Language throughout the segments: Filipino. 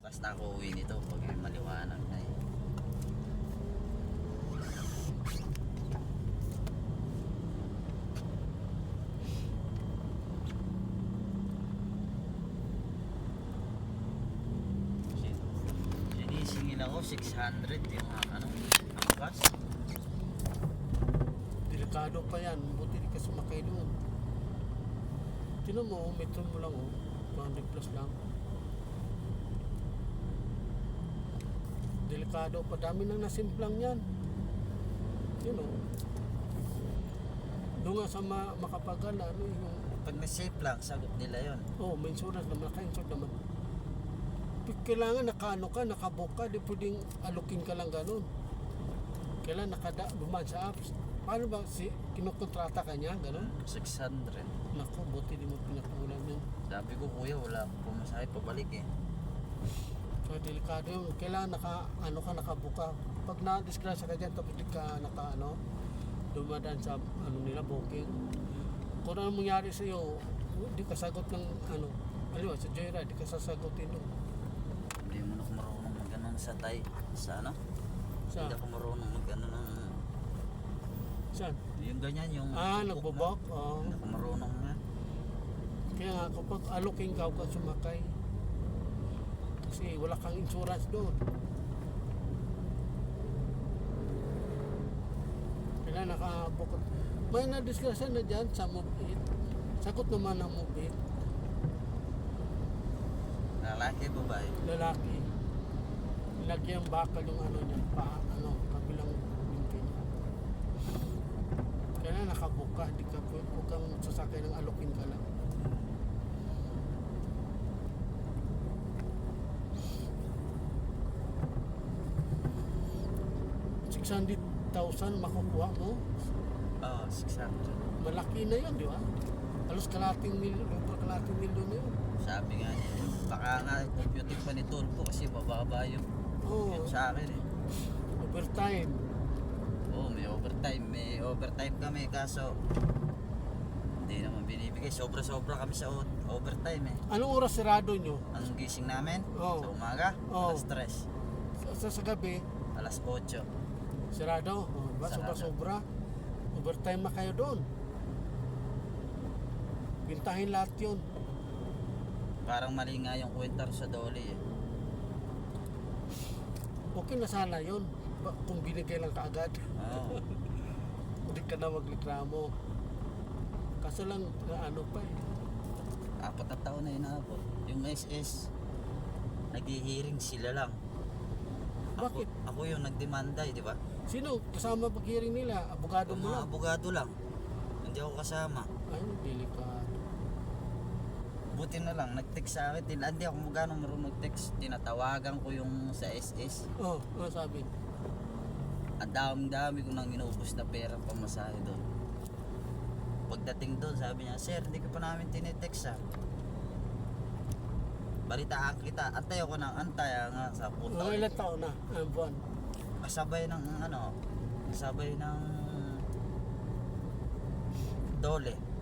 Basta ako uwi nito pag may maliwanag na eh. Sinisingil ako 600 yung ano, ang bus. Delikado pa yan. Buti di ka sumakay doon. Tinan mo, metro mo lang oh. 200 plus lang. Delikado pa. Dami nang nasimplang yan. Yun oh. Doon nga sa Makapagal, ano yung... Pag na-safe lang, sagot nila yon. Oh, may insurance naman. Naka-insure naman. Kailangan nakaano ka, nakabook ka. Di pwedeng alukin ka lang ganun. Kailangan dumaan sa apps. Paano ba? Kinukontrata ka niya? Ganun? 600. Naku, buti di mo pinakulan yun. Sabi ko kuya, wala akong pumasahe pabalik eh. So, delikado yun. Kailangan nakabuka. Pag na-disgrasya ka dyan, tapos di ka dumadaan sa nila, booking. Kung ano mangyari sa iyo, di ka sagot ng aliwa, sa Joyride, di ka sasagutin doon. Hindi mo na ako marunong mag-ano sa ano? Sa? Hindi ako marunong mag-ano ng... Saan? Yung ganyan, yung... Nagbobok? Oo. Hindi ako marunong nga. Kaya nga, kapag aluking ka, huwag kang sumakay. Kasi wala kang insurance doon. Kailangan nakabukod. May na-discussion na dyan sa Move-It. Sagot naman ng Move-It. Lalaki, babae. Lalaki. Lagyan bakal yung niya, kabilang binti niya. Kailangan nakabuka, di ka huwag kang sasakay ng alukin ka lang. $600,000 makukuha mo. Oo, 600. Malaki na yun, di ba? Halos kalating milyon na yun. Sabi nga niya, baka nga computing pa ni Tulpo kasi bababa yung Oo. sa akin eh. Overtime. Oo, may overtime. May overtime kami kaso hindi naman binibigay. Sobra-sobra kami sa overtime eh. Anong oras sarado nyo? Ang gising namin Oo. sa umaga, Oo. alas 3. Sa gabi, Alas 8. sarado. Diba? Sarado. Sobra-sobra. Overtime na kayo doon. Pintahin lahat yun. Parang mali nga yung kwenta sa Dolly eh. Okay na sana yun. Kung binigay lang kaagad. Oo. Hindi ka na magreklamo. Kaso lang, pa eh. 4 na taon na inaabot. Yung SS, nag-hearing sila lang. Bakit? Ako yung nagdemanda eh, di ba? Sino? Kasama pag-hearing nila? Abogado Yung mo mga lang? abogado lang. Hindi ako kasama. Ay, delikado. Buti na lang, nag-text sa akin. Hindi ako magano marunong mag-text. Tinatawagan ko yung sa SS. Oh, ano sabi? Ang dami ko nang inubos na pera pamasahe doon. Pagdating doon, sabi niya, sir, hindi ka pa namin tinetext ha. Balitaan kita. Antay ako ng antay nga sa punta. Ilang taon na? Ang buwan? Kasabay ng kasabay ng Dole.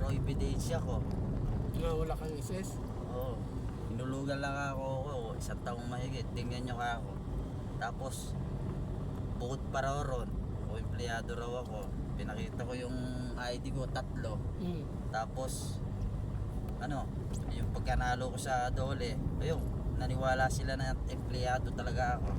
Ebidensya ko. Na wala kang SS? Oo. Inulugan lang ako, isang taong mahigit. Tingnan nyo ka ako. Tapos, bukod pa raw ron, o empleyado raw ako. Pinakita ko yung ID ko, 3. Tapos, yung pagkanalo ko sa Dole, ayun, naniwala sila na empleyado talaga ako.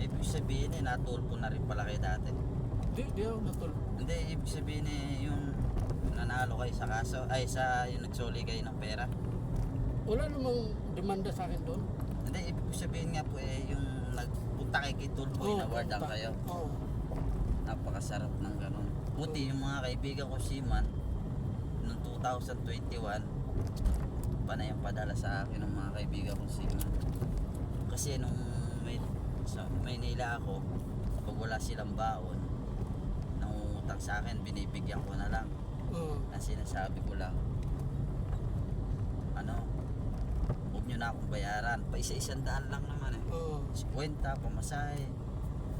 Ibig sabihin natulpo na rin pala kayo dati. Di ako natulpo. Hindi, ibig sabihin yung nanalo kayo sa kaso, yung nagsoli kayo ng pera. Wala namang demanda sa akin doon. Hindi, ibig sabihin nga po yung nagpunta kay Tulpo, inawardan kayo. Oo. Napakasarap ng ganun. Buti yung mga kaibigan ko Seaman, noong 2021, panay ang padala sa akin ng mga kaibigan ko Seaman. Kasi nung sa Maynila ako, pag wala silang baon, nangungutang sa akin, binibigyan ko na lang. Ang sinasabi ko lang, na akong bayaran. Pa isa-isang daan lang naman eh. Oo. 50, pamasahe.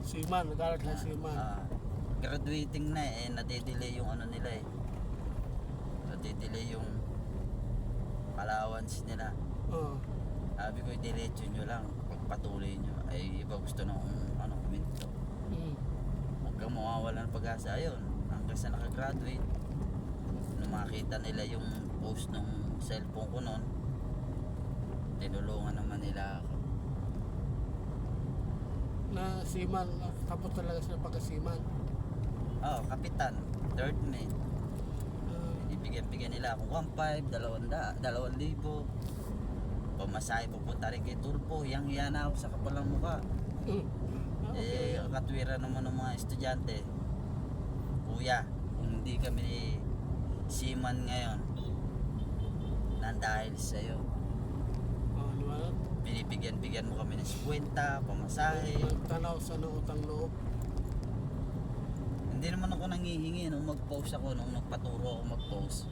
Siman, nagalat na siman. Graduating na eh, nade-delay yung ano nila eh. Nade-delay yung allowance nila. Oo. Sabi ko, diretso nyo lang. Pagpatuloy nyo. Ay, iba gusto nung ano, minto. Mm. Huwag kang mawawala ng pag-asa. Ayun, hanggang sa nakagraduate. Nung makita nila yung post ng cellphone ko noon, tinulungan naman nila ako. Na siman, tapos talaga sila pagkasiman. Kapitan, third mate. Ah, Ibigyan nila akong 1,500, 2,000. Pamasahe pupunta rin kay Tulpo. Yang na ako sa kapalang mukha. okay. Ang katwiran naman ng mga estudyante. Kuya, kung hindi kami seaman ngayon, nandahil sa'yo. Di ba? Binibigyan mo kami ng 50, pamasahe. Tanaw sa utang loob. Hindi naman ako nangihingi nung mag-post ako, nung nagpaturo ako mag-post.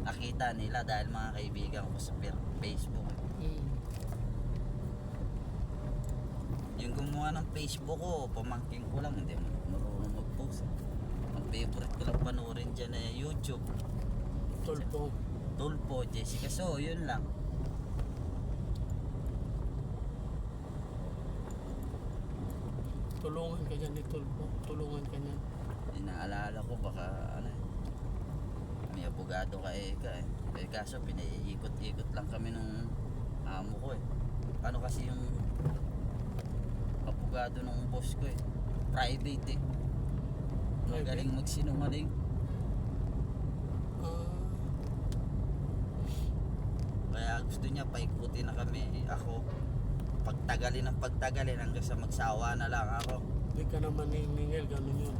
Nakita nila dahil mga kaibigan ko sa Facebook. Mm. Yung gumawa ng Facebook ko, pamangking ko lang, hindi mo marunong mag-post. Ang favorite ko lang panoorin dyan ay YouTube. Tulpo. Tulpo, Jessica So, yun lang. Tulungan ka dyan ni Tulpo. Tulungan ka niyan. Inaalala ko baka ano eh, may abogado ka eh. Eh kaso pinaiikot-ikot lang kami nung amo ko eh. Ano kasi yung abogado ng boss ko eh. Private eh. Magaling magsinungaling. Ah, Kaya gusto niya paikutin na kami. Ako, pagtagalin hanggang sa magsawa na lang ako. di ka naman ningil, ganun yun.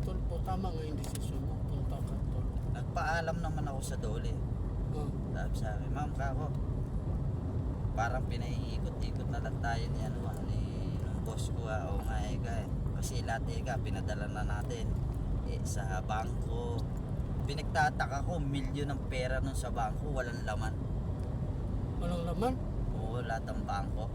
Tulpo, tama nga yung desisyon mo. Punta ka, Tulpo. Nagpaalam naman ako sa dole. Ah, Sabi sa akin, ma'am kako, parang pinaiikot-ikot na lang tayo ni nung boss ko o nga eh. Kasi lahat pinadala na natin sa bangko. Pinagtataka ko, milyon ng pera nun sa bangko, walang laman. walang laman? Oo, lahat ng bangko.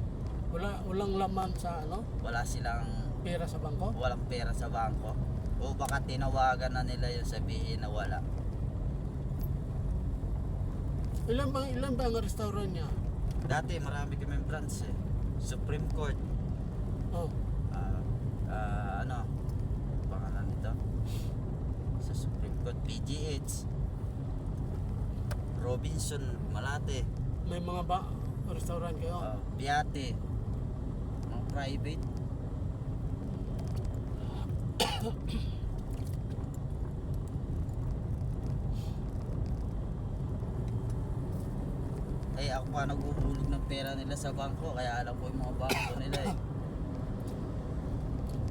Walang laman sa Wala silang, pera sa bangko? walang pera sa bangko. O baka tinawagan na nila yung sabihin na wala. Ilan ba ang restaurant niya? Dati marami kami branch eh. Supreme Court. Oh, Pangalan nito? Sa Supreme Court, PGH. Robinson, Malate. may mga restaurant kayo? Biate. Mga private. Eh ako pa naghuhulog ng pera nila sa bangko, kaya alam ko yung mga bangko nila eh.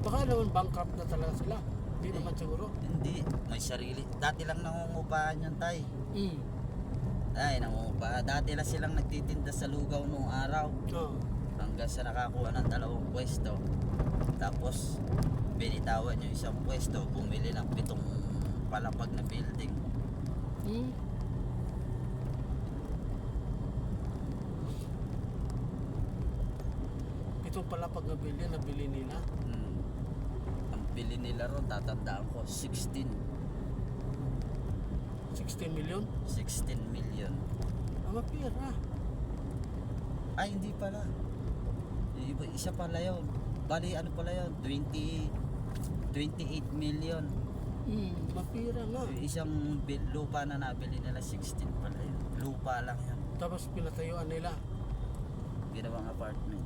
Baka naman bankrupt na talaga sila. Hindi naman siguro. Hindi, may sarili. Dati lang nangungupahan yung tay. Mm. Ay, nangungupahan. Dati lang silang nagtitinda sa lugaw noong araw. Oh. Hanggang sa nakakuha ng 2 pwesto. Tapos, binitawan yung isang pwesto, bumili ng 7 palapag na building. Mm. Ito pala pag nabili nila. Ang bili nila ron, tatandaan ko, 16 million. 16 million. Ang pera. Ay, hindi pala. Isa pala yun. Bali, ano pala yun? 28 million. Mapira nga. Isang lupa na nabili nila, 16 pala yun. Lupa lang yan. Tapos pinatayuan nila. Ginawang apartment.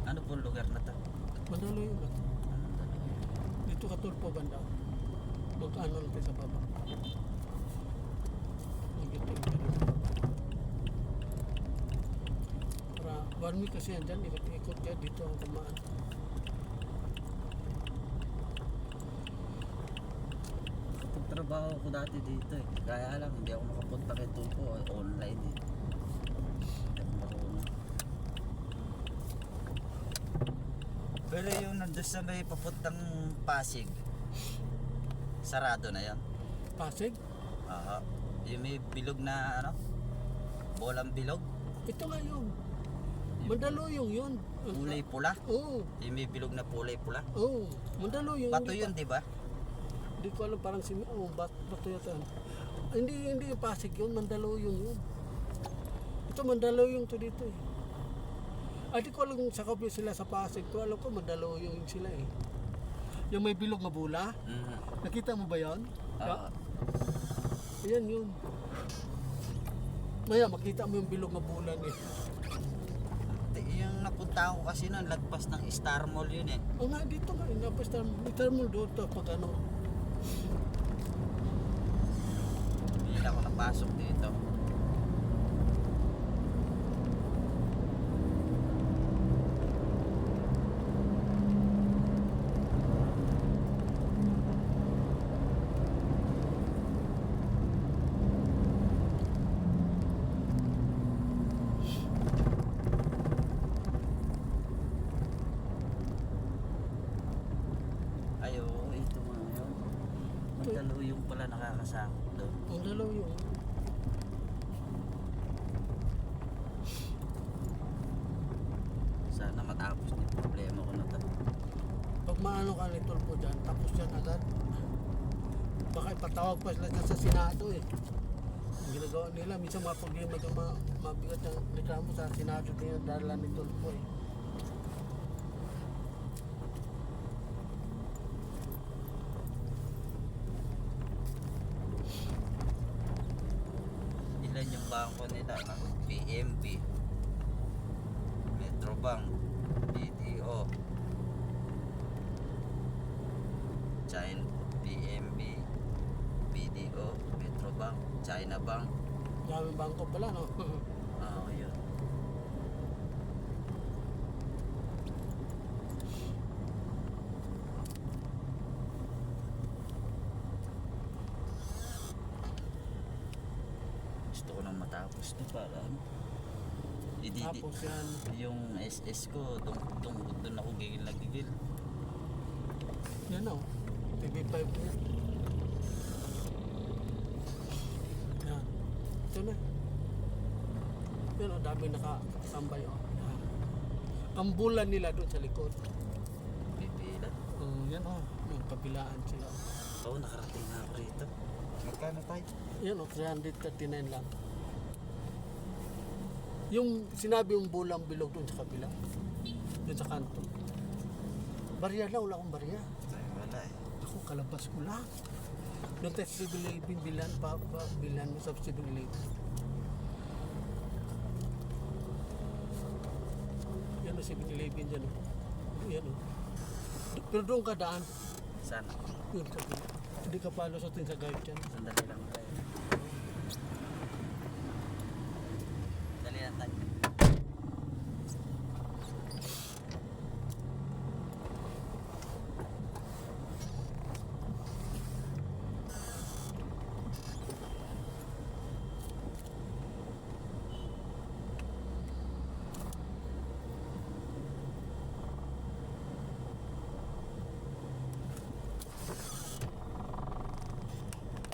Ano pong lugar na to? Mandalo yun ba? Anong dalawa? Dito ka Tulpo banda. Mag-ano lang tayo sa baba. Mag-iting ka rin sa baba. Para, one week kasi yan dyan, ikot-ikot yan. Dito ang kumaan. Pagtrabaho ko dati dito eh. Kaya lang, hindi ako makapunta kay Tulpo. Online eh. Hindi ako marunong. Pero yung nandun sa may papuntang Pasig, sarado na yan. Pasig? Aha. Yung may bilog na ano? Bolang bilog? Ito nga yun. Mandaluyong yun. Kulay pula? Oo. Yung may bilog na kulay pula? Oo. Mandaluyong. Bato hindi yun, di ba? Hindi ko alam, parang bato yata. Hindi yung Pasig yun, Mandaluyong yun. Ito Mandaluyong to dito eh. Di ko alam kung sa kabila sila sa Pasig. Ko alam ko Mandaluyong sila eh. Yung may bilog na bula. Mhm. Nakita mo ba yun? Ah. Ayan yun. Maya makita mo yung bilog na bulan eh. Yung napunta ko kasi noon, lagpas ng Star Mall yun eh. O nga dito nga, Star Mall doon to pag ano. Hindi ako napasok dito. Ayo, ito mga yun. Mandaluyong pala nakakasakot doon. Mandaluyong. Sana matapos na yung problema ko na to. Pag maano ka ni Tulpo dyan, tapos yan agad. Baka ipatawag pa sila dyan sa Senado eh. Ang ginagawa nila, minsan mga problema dyan, mabigat ang reklamo sa Senado din yung dala ni Tulpo eh. Ilan yung bangko nila? PMB, Metrobank, BDO, China, PMB, BDO, Metrobank, China Bank. Daming bangko pala no. Oo, yun. Gusto ko nang matapos na para ano. Tapos yan, Yung SS ko, doon ako gigil na gigil. yan o. TV5 yan. Yan. Ito na. Yan o, dami nakatambay o. Yan. Ang bulan nila doon sa likod. Pipila. Yan o, yung kabilaan sila. Oo, nakarating na ako rito. Magkano tayo? Yan o, 339 lang. Yung sinabi yung bulang bilog doon sa kabila. Doon sa kanto. Barya lang, wala akong barya. Ay, wala eh. Ako, kalabas ko lang. Doon tayo sa 7-Eleven, bilan mo sa 7-Eleven. Yan o, 7-Eleven dyan o. Yan o. Pero doon ka daan. Sana. Yun ka daan. Hindi ka palo sa tin sa guide dyan. Sandali lang tayo.